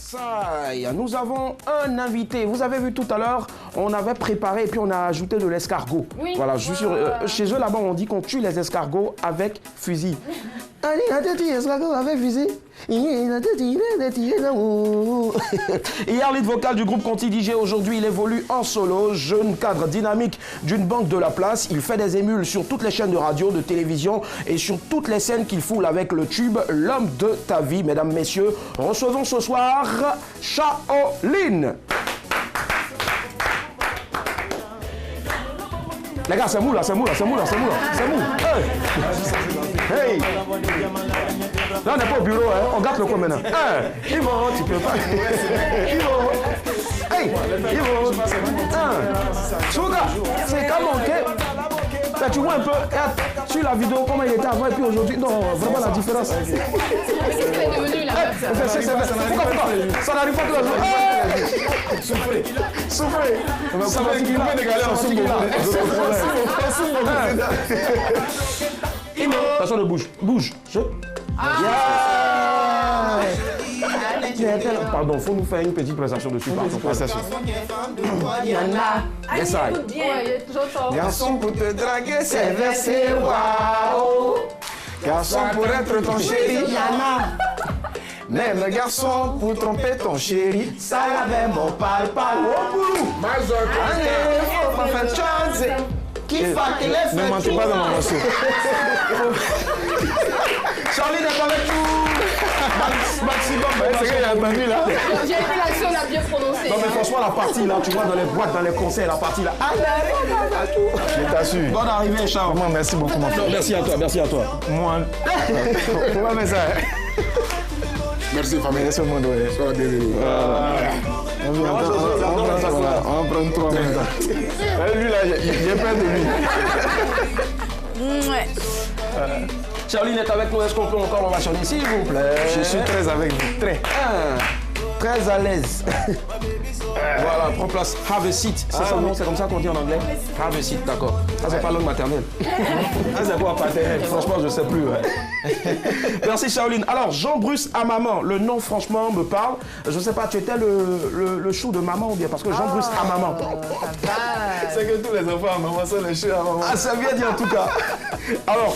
Versailles, nous avons un invité. Vous avez vu tout à l'heure, on avait préparé et puis on a ajouté de l'escargot. Oui. Voilà, je suis sûr, chez eux là-bas, on dit qu'on tue les escargots avec fusil. Hier, lead vocal du groupe Conti DJ, aujourd'hui il évolue en solo, jeune cadre dynamique d'une banque de la place. Il fait des émules sur toutes les chaînes de radio, de télévision et sur toutes les scènes qu'il foule avec le tube L'homme de ta vie. Mesdames, messieurs, recevons ce soir Shaolin. Les gars, c'est mou là, c'est mou là, c'est mou là, c'est mou là, c'est mou. Hey! Là, on n'est pas au bureau, hein. On gâte le coin maintenant. Ivo, tu peux pas. Ivo! Hey! Ivo! Souga, c'est comme ok. Tu vois un peu sur la vidéo comment il était avant et puis aujourd'hui. Non, vraiment la différence. Qu'est-ce qu'elle est devenue là? Pourquoi? Ça n'arrive pas tous les jours. Souffrez. Souffrez. Ça va être une dégaler en souffle. Attention de bouge. Bouge. Pardon, faut nous faire une petite présentation dessus. Yana. Yes, I. Garçon pour te draguer, c'est versé, waouh. Garçon pour être ton chéri, Yana. Même garçon pour tromper ton chéri, ça avait mon pal-pal. Allez, faut pas faire de chance. Qui va qu'il est fait. Ne mentez pas dans mon morceau. Charlie n'est pas avec nous. Maximum. C'est qu'il y a un menu là. J'ai aimé l'action, on a bien prononcé. Non mais franchement la partie là, tu vois dans les boîtes, dans les concerts, la partie là. Je t'assure. Bonne arrivée Charles. Vraiment, merci beaucoup mon frère. Merci à toi, merci à toi. Moi. Ouais, mais ça. Merci famille. Merci au monde. Sois la bienvenue. On va prendre 3 minutes. Lui là, j'ai peur de lui. Ouais. Charline est avec nous, est-ce qu'on peut encore l'ovationner s'il vous plaît? Je suis très avec vous, très. Très à l'aise. Voilà, prends place. Have a seat. C'est ça, non? C'est comme ça qu'on dit en anglais? Have a seat, d'accord. Ça, c'est pas langue maternelle. Ah, c'est quoi paternel? Franchement, je sais plus. Ouais. Merci, Shaolin. Alors, Jean-Bruce à maman, le nom, franchement, me parle. Je sais pas, tu étais le chou de maman ou bien? Parce que Jean-Bruce à maman. C'est que tous les enfants à maman sont les choux à maman. Ah, ça vient dire en tout cas. Alors,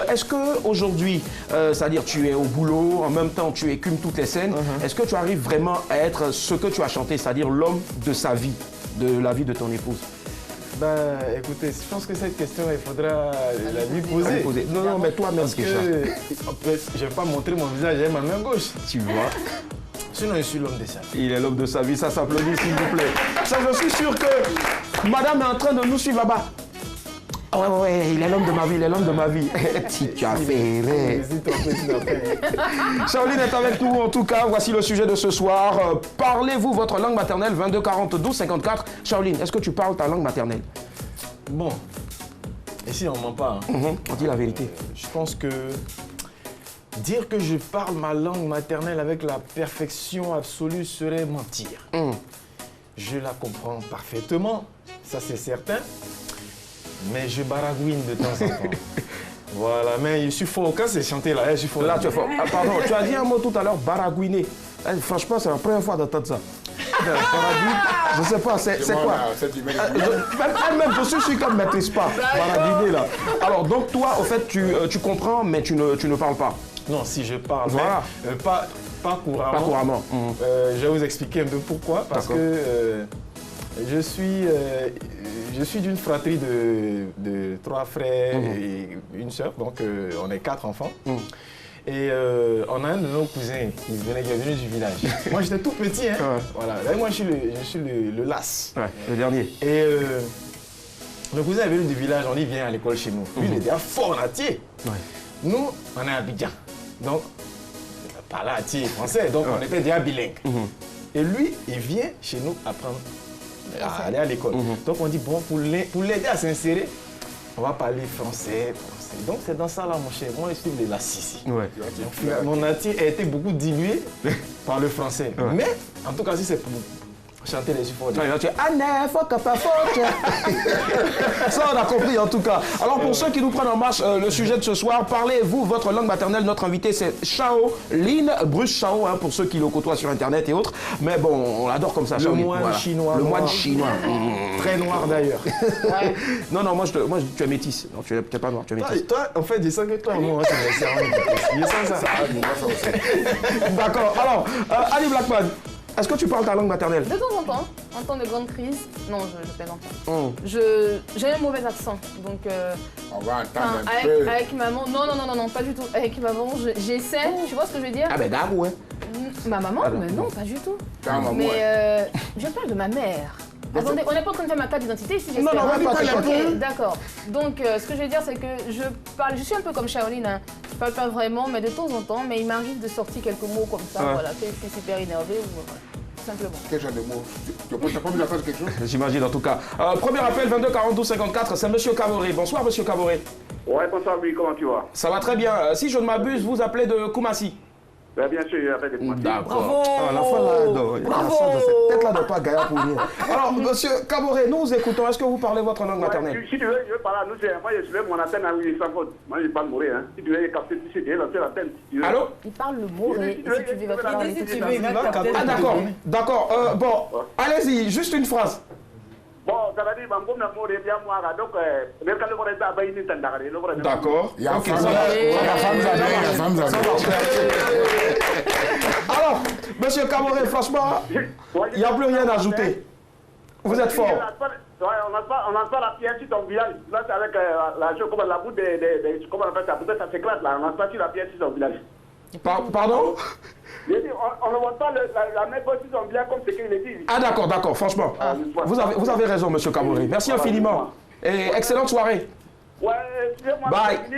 est-ce qu'aujourd'hui, c'est-à-dire tu es au boulot, en même temps tu écumes toutes les scènes, est-ce que tu arrives vraiment à être ce que tu as chanté, c'est-à-dire l'homme de sa vie, de la vie de ton épouse? Ben, écoutez, je pense que cette question, il faudra la lui poser. Non, mais toi-même, Parce que je ne vais pas montrer mon visage, j'ai ma main gauche. Tu vois. Sinon, je suis l'homme de sa vie. Il est l'homme de sa vie, ça s'applaudit s'il vous plaît. Ça, je suis sûr que madame est en train de nous suivre là-bas. Ouais, il est l'homme de ma vie, il est l'homme de ma vie. Si tu as fait Shaolin est avec nous, en tout cas, voici le sujet de ce soir. Parlez-vous votre langue maternelle, 22 40 12 54. Shaolin, est-ce que tu parles ta langue maternelle? Bon, ici on ment pas. On dit la vérité. Je pense que dire que je parle ma langue maternelle avec la perfection absolue serait mentir. Je la comprends parfaitement, ça c'est certain. Mais je baragouine de temps en temps. Voilà, mais je suis fort. Quand c'est chanté là, je suis fort. Là, tu es fort. Ah, pardon, tu as dit un mot tout à l'heure, baragouiner. Franchement, c'est la première fois d'entendre ça. Baragouine, je sais pas, c'est quoi? Même, je suis sûr qu'elle ne maîtrise pas. Baragouiner là. Alors, donc toi, au fait, tu comprends, mais tu ne parles pas. Non, si je parle, voilà. Mais, pas couramment. Pas couramment. Je vais vous expliquer un peu pourquoi. Parce que je suis d'une fratrie de 3 frères et une sœur, donc on est 4 enfants. Et on a un de nos cousins qui est venu du village. Moi j'étais tout petit, hein. Voilà. Là, moi je suis le las. Ouais, le dernier. Et le cousin est venu du village, on dit viens à l'école chez nous. Lui il est déjà fort en atier. Nous on est à Abidjan. Donc pas là atier français, donc on était déjà bilingue. Et lui il vient chez nous apprendre à aller à l'école. Donc on dit, bon, pour l'aider à s'insérer, on va parler français. Donc c'est dans ça là, mon cher. Moi, je suis de la Sissi. Ouais. Mon ati a été beaucoup dilué par le français. Mais, en tout cas, si c'est Chanter les supports. Ouais, là, tu es Anne, faut que pas faut. Ça, on a compris en tout cas. Alors, pour ceux qui nous prennent en marche, le sujet de ce soir, parlez-vous votre langue maternelle. Notre invité, c'est Shaolin, Bruce Shao, hein, pour ceux qui le côtoient sur Internet et autres. Mais bon, on l'adore comme ça, Le Shaolin. moine chinois. Le moine noir. chinois. Très noir d'ailleurs. Non, moi, tu es métisse. Non, tu n'es pas noir, tu es métisse. Toi, en fait, je sens que toi, moi, tu me sers. Je sens ça. D'accord. Alors, Ali Blackman, est-ce que tu parles ta langue maternelle? De temps en temps de grandes crises. Non, je plaisante pas. Oh. J'ai un mauvais accent, donc On va entendre un peu. avec maman, non, pas du tout. Avec maman, j'essaie, tu vois ce que je veux dire? Ah ben Darou, hein. Ma maman? Mais non, pas du tout. Quand maman, Mais je parle de ma mère. Attendez, on n'est pas en train de faire ma carte d'identité ici, j'espère. Non, pas Ok, d'accord. Donc, ce que je veux dire, c'est que je suis un peu comme Shaolin, hein. Je parle pas vraiment, mais de temps en temps, mais il m'arrive de sortir quelques mots comme ça, voilà, que je suis super énervée ou voilà, tout simplement. Quel genre de mots? Tu n'as pas envie d'entendre quelque chose? J'imagine en tout cas. Premier appel, 22 42 54, c'est Monsieur Caboré. Bonsoir Monsieur Caboré. Ouais, bonsoir, oui, comment tu vas? Ça va très bien. Si je ne m'abuse, vous appelez de Koumassi. Ben, bien sûr, il y a des commentaires. D'accord. Ah, l'enfant là, non, il a la chance de cette tête là de pas gaillard pour rien. Alors, Monsieur Caboré, nous vous écoutons. Est-ce que vous parlez votre langue maternelle? Si tu veux, je veux parler à nous, moi je suis mon antenne à 800 faute. Moi je parle mourir, hein. Si tu veux capter, tu sais, lancer l'antenne. Si tu veux. Allô? Il parle le mot et si tu veux, il va te parler. Si tu veux, il va te capter. Ah d'accord, d'accord. Bon, allez-y, juste une phrase. Bon, ça va dire, bon, comme l'amour est bien moi, donc, même quand le monde est à Baïni, c'est d'accord. D'accord. Il y a Ok, femme, ça marche. la femme Zadé, la femme Zadé. Alors, Monsieur Caboré, franchement, il n'y a plus rien à ajouter. Vous êtes fort. Ouais, on n'a pas la pierre sur ton village. Là, c'est avec la chose, comme la bout des. Comment on appelle ça? Peut-être ça s'éclate là. On n'a pas sur la pierre sur ton village. Pardon? J'ai dit, on ne voit pas la même position bien comme ce qu'il dit. Ah d'accord, franchement. Vous avez raison, Monsieur Caboré. Merci infiniment. Et excellente soirée. Ouais, excusez-moi,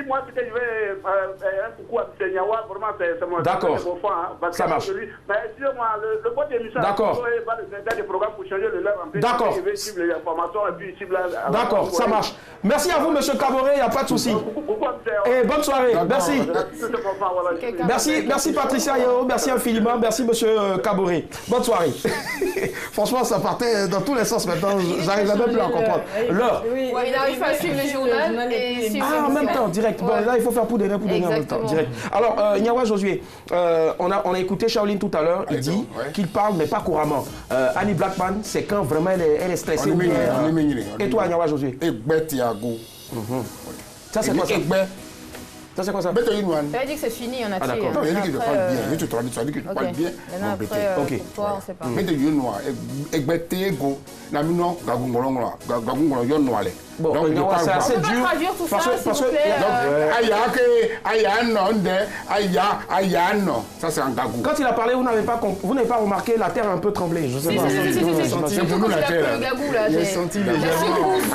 moi peut-être je vais un coucou à Senyawa, vraiment c'est mon enfant, hein, ça marche. Mais excusez-moi, le pote d'émission, d'accord. des programmes pour changer le leur en fait. D'accord. Je vais suivre les informations et puis suivre la... D'accord, ça marche. Merci à vous, Monsieur Caboré, il n'y a pas de souci. Et bonne soirée, merci. Merci Patricia Yeo, merci infiniment, merci Monsieur Caboré. Bonne soirée. Franchement, ça partait dans tous les sens maintenant, j'arrive même plus à comprendre. L'heure. Il arrive à suivre le journal. En même temps, direct. Bon, là, il faut faire poudrer en même temps, direct. Alors, Nyawa Josué, on a écouté Shaolin tout à l'heure, il dit qu'il parle, mais pas couramment. Annie Blackman, c'est quand vraiment elle est stressée. Et toi, Nyawa Josué? Ça, c'est quoi ça? Ça, c'est quoi ça? Ça veut dire que c'est fini, on a tué. d'accord. Non, il dit que je parle bien. Je te traduis, ça dit que je parle bien. Maintenant, après, Ok. pour toi, on sait pas. Mais de yon noir, Egbetego, Namino, Gagungolongola, Gagungolo yon noir. Bon, Donc, je c'est parle assez pas. On peut dur. pas traduire tout ça, Parce s'il que- vous plaît. Aya non, Aya non. Ça, c'est un gagou. Quand il a parlé, vous n'avez pas remarqué la terre a un peu tremblé. Je sais Si, pas. C'est pour nous la terre. Le gagou, là. J'ai senti déjà.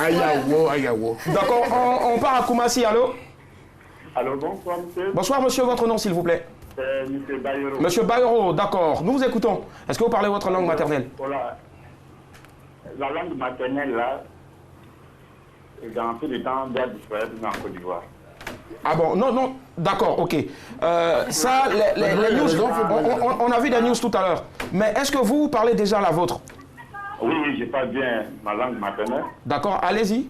Ayawo. D'accord, on part à Koumassi, allô? Alors bonsoir monsieur, Bonsoir monsieur, votre nom s'il vous plaît? monsieur Bayero. Monsieur Bayero, d'accord, nous vous écoutons. Est-ce que vous parlez votre langue maternelle? Voilà, la langue maternelle là, dans peu de temps, doit disparaître en Côte d'Ivoire. Ah bon, non, d'accord, ok. Ça, les news, on a vu des news tout à l'heure. Mais est-ce que vous parlez déjà la vôtre? Oui, je parle bien ma langue maternelle. D'accord, allez-y.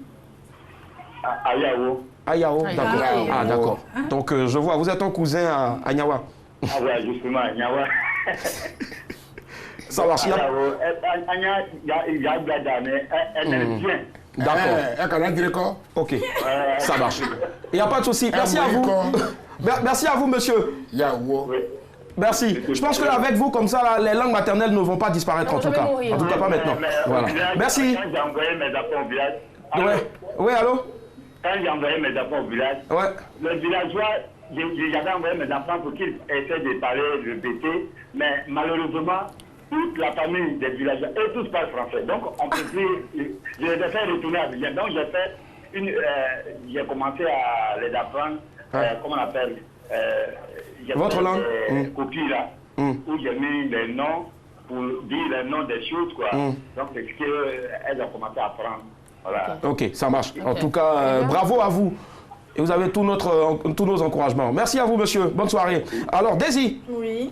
Ayao. Ayao, d'accord. Ayao. Ah d'accord. Donc je vois, vous êtes un cousin à Nyawa. Ah ouais, justement, Nyawa. Ça marche. Ayao, il y a mais elle est bien. D'accord. Ok, ça marche. Il n'y a pas de souci. Merci à vous. Merci à vous, monsieur. Merci. Je pense qu'avec vous, comme ça, là, les langues maternelles ne vont pas disparaître en tout cas. En tout cas, pas maintenant. Voilà. Merci. Quand j'ai envoyé mes apports au village, Oui, allô? quand j'ai envoyé mes apports au village, Ouais. le villageois, j'avais envoyé mes enfants pour qu'ils essaient de parler le BT, mais malheureusement, toute la famille des villageois, et tous parlent français. Donc, on peut dire, je les ai fait retourner à Abidjan. Donc, j'ai commencé à les apprendre, comment on appelle, votre langue? Copies là, où j'ai mis les noms pour dire les noms des choses, quoi. Donc, c'est ce qu'elles ont commencé à apprendre. Voilà. Ok, ça marche. En tout cas, bravo à vous. Et vous avez tous nos encouragements. Merci à vous, monsieur. Bonne soirée. Alors, Daisy. Oui.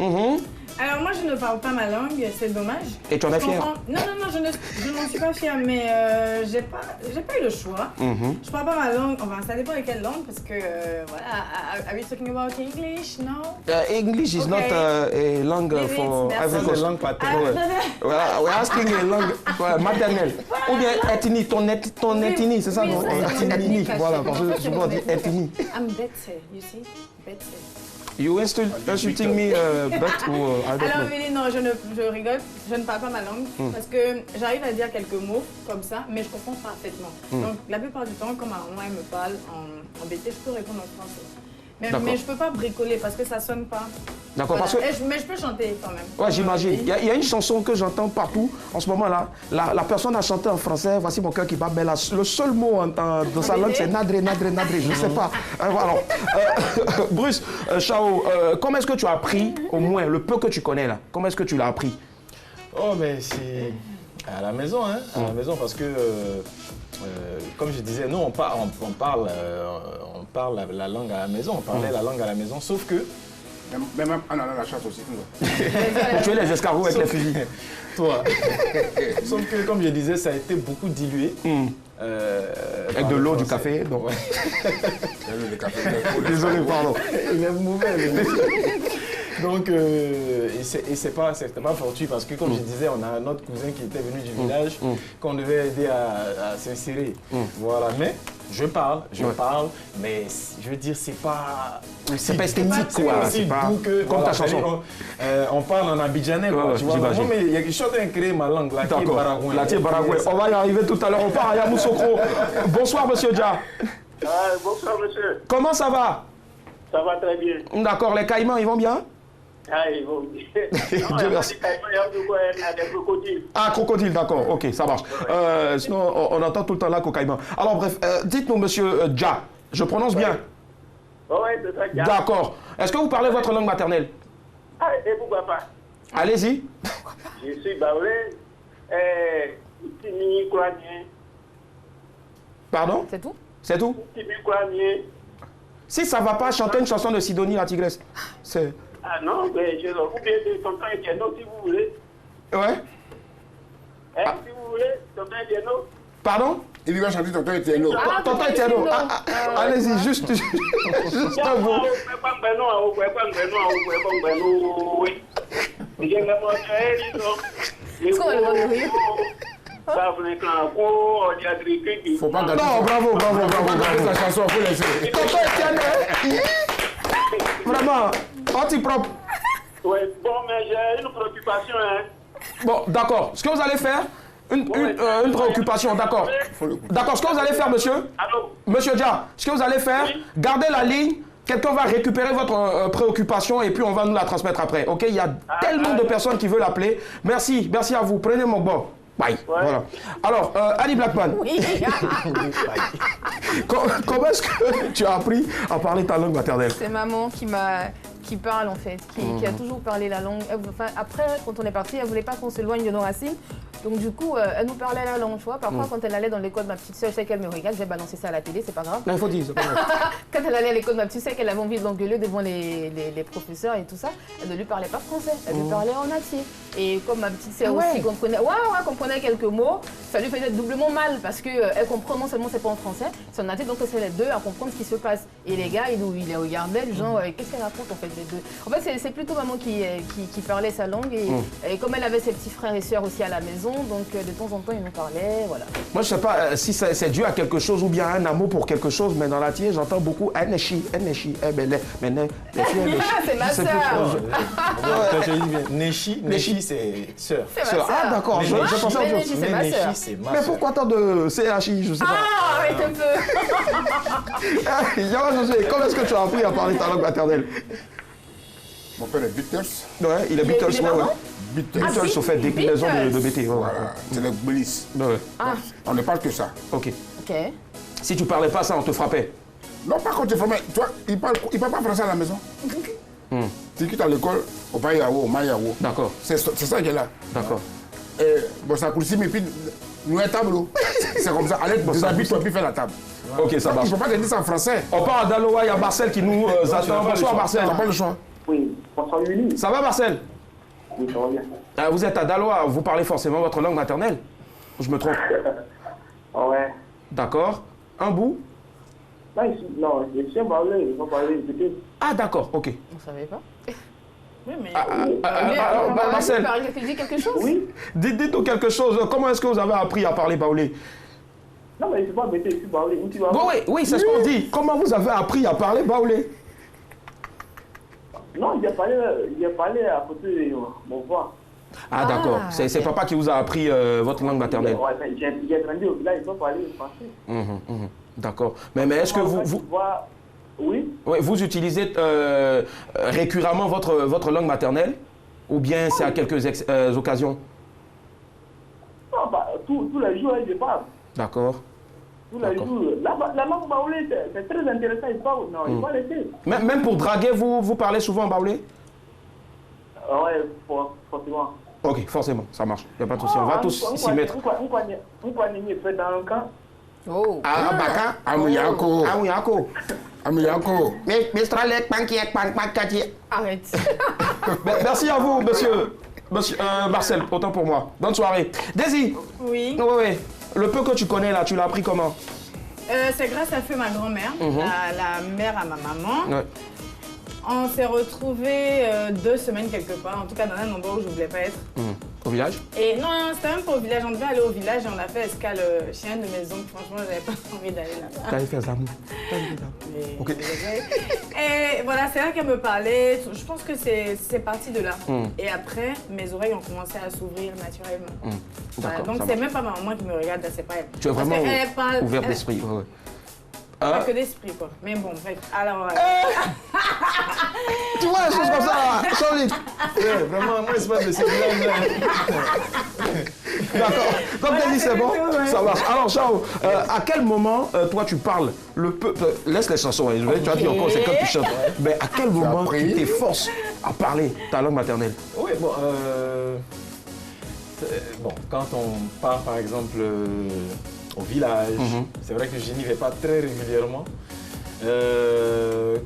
Alors moi, je ne parle pas ma langue, c'est dommage. Et tu en es fière? Non, je n'en suis pas fière, mais j'ai pas eu le choix. Je parle pas ma langue, enfin ça dépend de quelle langue, parce que voilà. Are we talking about English? No? English is not a langue for every C'est langue paternelle. We're asking a langue maternelle. Ou bien ethnie, ton ethnie, c'est ça? Oui, Non? Ethnie, voilà, parce que souvent on dit ethnie. I'm better, you see? Better. You insulting me, but or I don't Alors, know. Mélie, non, je rigole, je ne parle pas ma langue parce que j'arrive à dire quelques mots comme ça, mais je comprends parfaitement. Donc, la plupart du temps, quand ma maman elle me parle en BT, je peux répondre en français. Mais je ne peux pas bricoler parce que ça ne sonne pas. D'accord, Voilà. parce que... Mais je peux chanter quand même. Ouais, j'imagine. Il y a une chanson que j'entends partout en ce moment-là. La personne a chanté en français, voici mon cœur qui bat, mais le seul mot dans sa langue, c'est nadré, nadré, nadré. Je ne sais pas. Alors, Bruce, Chao, comment est-ce que tu as appris, au moins, le peu que tu connais là, comment est-ce que tu l'as appris? Oh, mais c'est à la maison, hein. À la maison, parce que, comme je disais, nous, on parle la langue à la maison. On parlait la langue à la maison, sauf que... Même en allant à la chasse aussi. Tu es les escargots avec les fusils. Toi. Sauf que, comme je disais, ça a été beaucoup dilué. Avec de l'eau, du café. Donc... Ouais. Désolé, pardon. Il est mauvais, le monsieur. Donc, et c'est pas fortuit parce que, comme je disais, on a notre cousin qui était venu du village qu'on devait aider à s'insérer. Voilà, mais je parle, mais je veux dire, c'est pas esthétique, quoi. C'est pas doux que, comme ta chanson. On parle en abidjanais, quoi. Tu vois, j'imagine. mais il y a quelque chose d'incréé ma langue, la qui est baragouin. La baragouin. On va y arriver tout à l'heure. On part à Yamoussoukro. Bonsoir, monsieur Dia. Bonsoir, monsieur. Comment ça va? Ça va très bien. D'accord, les caïmans, ils vont bien? Ah, ils vont bien. Dieu merci. Il y a des crocodiles. Ah, crocodile, d'accord, ok, ça marche. Sinon, on entend tout le temps là cocaïman. Alors bref, dites-nous, monsieur Dia, je prononce bien? Oui, c'est ça, Dia. D'accord. Est-ce que vous parlez votre langue maternelle? Ah, et pourquoi pas? Allez-y. Je suis baoulé, Timi Kouanier. Pardon? C'est tout? C'est tout? Timi Kouanier. Si ça va pas, chanter une chanson de Sidonie la tigresse. C'est... Ah non, mais je l'ai oublié de tonton Etienneau, si vous voulez. Ouais? Si vous voulez, tonton Etienneau. Pardon? Il va chanter tonton Etienneau. Tonton Etienneau. Allez-y, juste un mot. Faut pas gâter. Non, bravo. La chanson, faut laisser. Tonton Etienneau. Vraiment, anti-propre. Oui, bon, mais j'ai une préoccupation, hein. Bon, d'accord. Ce que vous allez faire, une préoccupation, d'accord. D'accord, ce que vous allez faire, monsieur. Allô? Monsieur Dia, ce que vous allez faire, gardez la ligne. Quelqu'un va récupérer votre préoccupation et puis on va nous la transmettre après. Ok? Il y a tellement de personnes qui veulent appeler. Merci à vous. Prenez mon bon. Bye. Ouais. Voilà. Alors, Annie Blackman. Oui. Comment est-ce que tu as appris à parler ta langue maternelle? C'est maman qui parle en fait, qui a toujours parlé la langue. Enfin, après, quand on est parti, elle voulait pas qu'on s'éloigne de nos racines. Donc du coup, elle nous parlait la langue, tu vois. Parfois, quand elle allait dans l'école de ma petite soeur, je sais qu'elle me regarde, je vais balancer ça à la télé, c'est pas grave. Non, il faut dire, c'est pas grave. Quand elle allait à l'école de ma petite soeur, qu'elle avait envie de l'engueuler devant les professeurs et tout ça, elle ne lui parlait pas français, elle lui parlait en entier. Et comme ma petite soeur aussi comprenait quelques mots, ça lui faisait doublement mal parce qu'elle comprend non seulement c'est pas en français, c'est en entier, donc c'est les deux à comprendre ce qui se passe. Et les gars, ils les regardaient, genre, qu'est-ce qu'elle raconte en fait les deux? En fait, c'est plutôt maman qui parlait sa langue et comme elle avait ses petits frères et sœurs aussi à la maison, donc de temps en temps, ils nous parlaient, voilà. Moi, je sais pas si c'est dû à quelque chose ou bien à un amour pour quelque chose, mais dans la tienne, j'entends beaucoup Neshi. Les filles, C'est ma sœur. Neshi, c'est sœur. Ah, d'accord, je pensais autre chose. Neshi, c'est ma sœur. c'est ma Mais sœur. pourquoi tant de CHI, je sais pas. Ah, arrête un peu. Comment est-ce que tu as appris à parler ta langue maternelle? Mon père est Beatles. Ouais, il est Beatles, il est ouais. marrant. Beatles, au fait, déclinaison de BT. Ouais, Voilà, c'est les Gbelis. ouais. Ah, On ne parle que ça. Ok. ok. Si tu parlais pas ça, on te frappait. Non, par contre, toi, il parle pas français à la maison. Tu quittes à l'école, au Payawo, au Mayawo. D'accord, C'est ça qui est là. d'accord. Bon, ça coule mais puis nous un tableau. C'est comme ça. Allez, déshabille-toi, puis fais la table. Ok, ça Il marche. ne faut pas te dire ça en français. On part à Daloa, il y a Marcel qui nous attend. Bonsoir, Marcel. T'as pas le choix. Oui, François Uli. Ça va, Marcel? Oui, ça va bien. Ah, vous êtes à Daloa, vous parlez forcément votre langue maternelle? Je me trompe? Ouais. D'accord. Un bout? Non, je suis parlé, il faut parler peut-être. Ah, d'accord, ok. On ne savait pas. Oui, mais. Alors, Marcel, Tu dis quelque chose? Oui. dites-nous quelque chose. Comment est-ce que vous avez appris à parler baoulé? Non, mais c'est pas bête, je suis parlé. Oui, c'est ce qu'on dit. Comment vous avez appris à parler baoulé? Non, j'ai parlé à côté de mon voix. Ah, d'accord. C'est ok. papa qui vous a appris votre langue maternelle. Ouais, j'ai grandi au village, il faut parler français. D'accord. Mais est-ce que vous... Oui. Oui, vous utilisez récurremment votre langue maternelle? Ou bien c'est à quelques occasions? Non, bah, tous les jours, je parle. D'accord. Tous les jours. La langue baoulée, c'est très intéressant. Il faut laisser. Même pour draguer, vous parlez souvent baoulé? Ouais, forcément. Ok, forcément, ça marche. Il n'y a pas de souci. On va tous s'y mettre. On peut dans le camp. Oh. Ah, baka. Amuyako. Amuyako. Amuyako. Arrête. Merci à vous, monsieur Marcel, autant pour moi. Bonne soirée. Daisy. Oui. Oui. Le peu que tu connais là, tu l'as appris comment? C'est grâce à ma grand-mère, la mère à ma maman. Ouais. On s'est retrouvés 2 semaines quelque part, en tout cas dans un endroit où je ne voulais pas être. Au village? Et non, c'était même pas au village, on devait aller au village et on a fait escale chez un de mes oncles. Franchement, j'avais pas envie d'aller là-bas. T'avais fait ça. Ok. Et voilà, c'est là qu'elle me parlait. Je pense que c'est parti de là. Et après, mes oreilles ont commencé à s'ouvrir naturellement. Voilà, D'accord. donc c'est même pas ma maman qui me regarde, c'est pas elle. Tu es vraiment ouvert d'esprit. Ouais. Pas que d'esprit, quoi. Mais bon, bref. Alors. Tu vois les choses comme ça, là, solide. Ouais, vraiment, moi, c'est pas de ces blagues-là. D'accord. Comme tu as dit, c'est bon. Ça marche. Alors, Chao, à quel moment, toi, tu parles le peu. Laisse les chansons, hein. Tu as dit encore, c'est quand tu chantes. Mais à quel moment tu t'efforces à parler ta langue maternelle? Oui, bon, quand on part, par exemple, au village, c'est vrai que je n'y vais pas très régulièrement.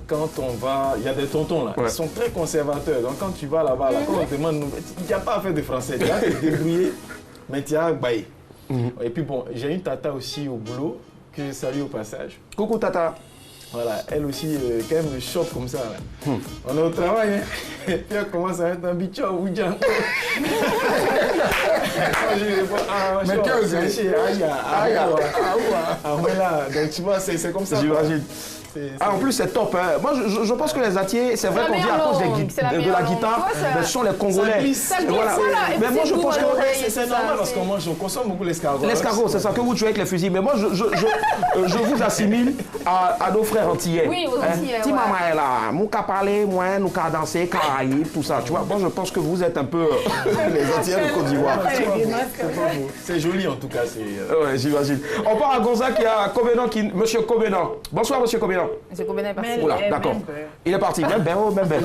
Quand on va, il y a des tontons là, ils sont très conservateurs. Donc quand tu vas là-bas, quand on te demande, il n'y a pas à faire de français, tu vas te débrouiller, mais tu as baillé. Et puis bon, j'ai une tata aussi au boulot que je salue au passage. Coucou tata. Voilà, elle aussi, quand même, me choque comme ça. Là. On est au travail, hein. Et puis elle commence à être un bicho ou bien. Mais qu'est-ce que c'est? Ah ouais, là, donc tu vois, c'est comme ça. J'imagine. En plus, c'est top. Hein. Moi, je pense que les Atiers, c'est vrai qu'on dit à cause de la guitare, mais ce sont les Congolais. Voilà. Mais moi, je pense que c'est normal parce que moi, je consomme beaucoup l'escargot. L'escargot, c'est ça que vous tuez avec les fusils. Mais moi, je vous assimile à nos frères antillais. Oui, aux Antillais. Ti maman est là, nous qu'à parler, moi, nous qu'à danser, Caraïbes, tout ça. Tu vois, moi, je pense que vous êtes un peu les Antillais de Côte d'Ivoire. C'est joli en tout cas. Ouais, j'imagine. On part à Gonzague, il y a Covenant Monsieur Covenant. Bonsoir, Monsieur Covenant. Monsieur Covenant est parti. Oula, d'accord. Il est parti. Même ben, même ben.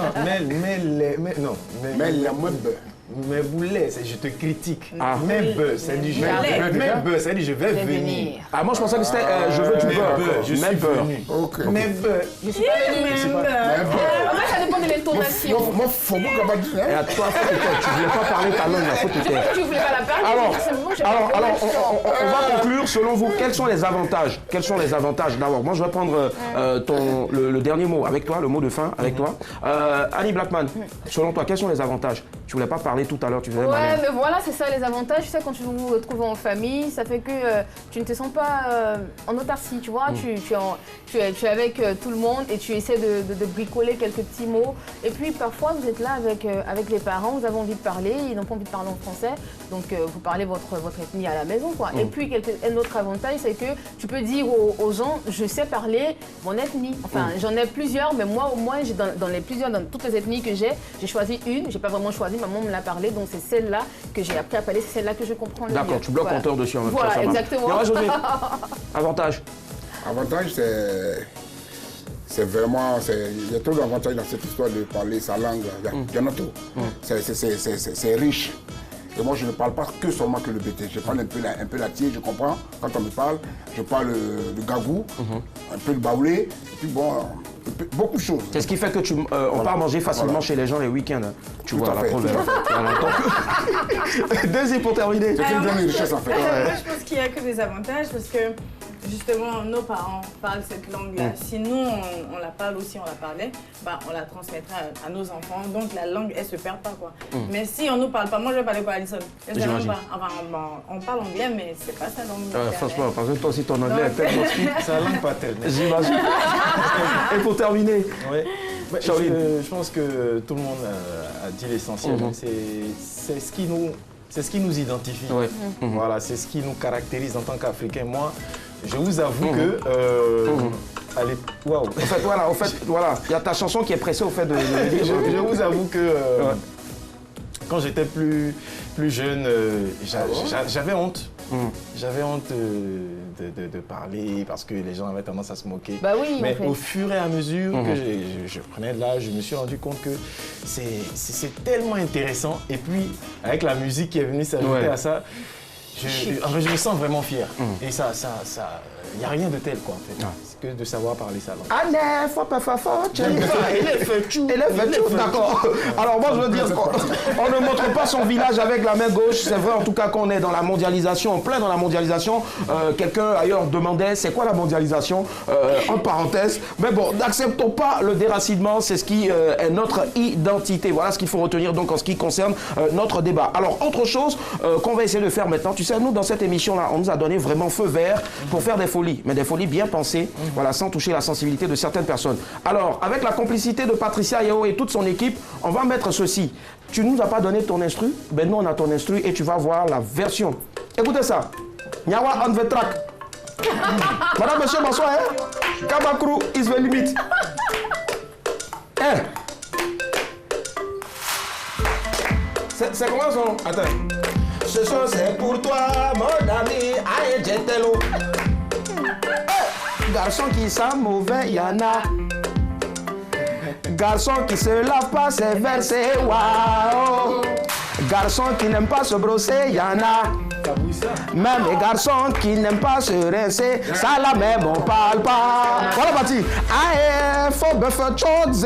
Mais boulet, je te critique. Ah. Même beurre, c'est du je vais je vais venir. Ah, moi je pensais que c'était je veux du beurre. Je suis venu. Ok. Même beurre. Je suis pas venue. Moi, ça dépend de l'intonation. Moi, faut pas qu'on va dire. Et à toi, faut te taire. Tu voulais pas parler ta langue, faut te taire. Tu voulais pas la parler. Alors, on va conclure. Selon vous, quels sont les avantages? Quels sont les avantages? D'abord, moi je vais prendre le dernier mot avec toi, le mot de fin avec toi. Annie Blackman, selon toi, quels sont les avantages? Tu voulais pas parler tout à l'heure, tu faisais Ouais, mais voilà, c'est ça les avantages. Tu sais, quand tu vous retrouves en famille, ça fait que tu ne te sens pas en autarcie, tu vois. Tu es avec tout le monde et tu essaies de bricoler quelques petits mots. Et puis parfois, vous êtes là avec les parents, vous avez envie de parler, ils n'ont pas envie de parler en français. Donc, vous parlez votre ethnie à la maison, quoi. Et puis, un autre avantage, c'est que tu peux dire aux gens, je sais parler mon ethnie. Enfin, j'en ai plusieurs, mais moi, au moins, dans toutes les ethnies que j'ai choisi une. J'ai pas vraiment choisi, maman me l'a parlé, donc c'est celle-là que j'ai appris à parler, c'est celle-là que je comprends le mieux. D'accord, tu bloques compteur dessus en même temps. Voilà, exactement. Avantage. Avantage, c'est vraiment, il y a trop d'avantages dans cette histoire de parler sa langue. Il y en a trop. C'est riche. Et moi, je ne parle pas que seulement que le BT. Je parle un peu l'Atier, je comprends quand on me parle. Je parle le gagou, un peu le baoulé. Et puis bon, beaucoup de choses. C'est ce qui fait que on part manger facilement chez les gens les week-ends. Hein. Tu Tout vois à la fait, preuve. tout à Deuxième pour terminer. C'est une grande richesse en fait. Moi, je pense qu'il n'y a que des avantages parce que justement, nos parents parlent cette langue-là. Si nous, on la parle aussi, on la parlait, bah, on la transmettra à nos enfants. Donc, la langue, elle ne se perd pas, quoi. Mais si on ne nous parle pas, moi, je vais parler quoi, Alison? Enfin, on parle anglais, mais c'est pas sa langue maternelle. Franchement, parce que toi aussi, ton anglais est tellement speed. C'est la langue paternelle. J'imagine. Et pour terminer, Ouais. Shaolin. Je pense que tout le monde a dit l'essentiel. C'est ce qui nous identifie. Ouais. Voilà, c'est ce qui nous caractérise en tant qu'Africains. Moi, je vous avoue que... allez, waouh. Au fait, voilà, il y a ta chanson qui est pressée au fait de le dire. Je vous avoue que quand j'étais plus jeune, j'avais honte. J'avais honte de parler parce que les gens avaient tendance à se moquer. Bah oui, mais en fait. au fur et à mesure que je prenais de l'âge, je me suis rendu compte que c'est tellement intéressant. Et puis, avec la musique qui est venue s'ajouter à ça, je me sens vraiment fier. Et ça, il n'y a rien de tel, quoi, en fait. C'est que de savoir parler sa langue. D'accord. Alors moi je veux dire qu'on ne montre pas son village avec la main gauche. C'est vrai en tout cas qu'on est dans la mondialisation, en plein dans la mondialisation. Quelqu'un ailleurs demandait c'est quoi la mondialisation en parenthèse. Mais bon, n'acceptons pas le déracinement, c'est ce qui est notre identité. Voilà ce qu'il faut retenir donc en ce qui concerne notre débat. Alors autre chose qu'on va essayer de faire maintenant, tu sais, nous dans cette émission-là, on nous a donné vraiment feu vert pour faire des folies, mais des folies bien pensées, voilà, sans toucher la sensibilité de certaines personnes. Alors, avec la complicité de Patricia Yeo et toute son équipe, on va mettre ceci. Tu nous as pas donné ton instru, ben nous on a ton instru et tu vas voir la version. Écoutez ça. Nyawa on the track. Madame, monsieur, bonsoir. Hein? Kabakru is the limit. Hein? C'est comment son? Attends. Ce son c'est pour toi, mon ami, aïe, jetelo. Garçon qui sent mauvais, y en a. Garçon qui se lave pas ses versets, waouh. Garçon qui n'aime pas se brosser, y en a. Même les garçons qui n'aiment pas se rincer, ça la même on parle pas. Voilà parti. Aïe, faut bœuf chose.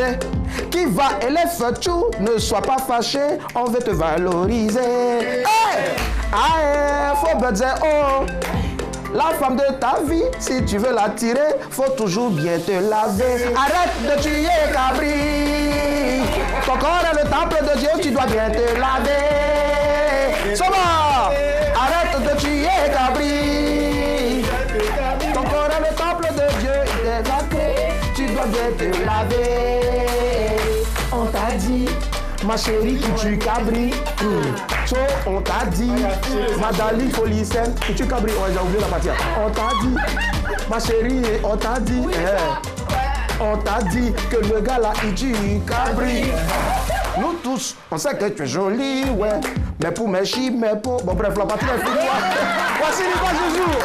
Qui va et les feux, ne sois pas fâché, on veut te valoriser. Hey! Aïe, faut bœuf oh. La femme de ta vie, si tu veux l'attirer, faut toujours bien te laver. Arrête de tuer cabri. Ton corps est le temple de Dieu, tu dois bien te laver. Soma! Arrête de tuer cabri. Ton corps est le temple de Dieu, il est sacré, tu dois bien te laver. On t'a dit, ma chérie, tu tues cabri. On t'a dit, Madali Folicienne, tu tues cabri. Oh, j'ai oublié la matière. On t'a dit, ma chérie, on t'a dit, on t'a dit que le gars là, il tue cabri. Nous tous, on sait que tu es jolie, ouais. Mais pour mes chips, mes peaux. Bon, bref, la partie est finie. Voici l'image du jour.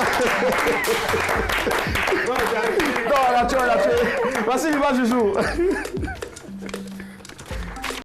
Non, on l'a tué. Voici l'image du jour.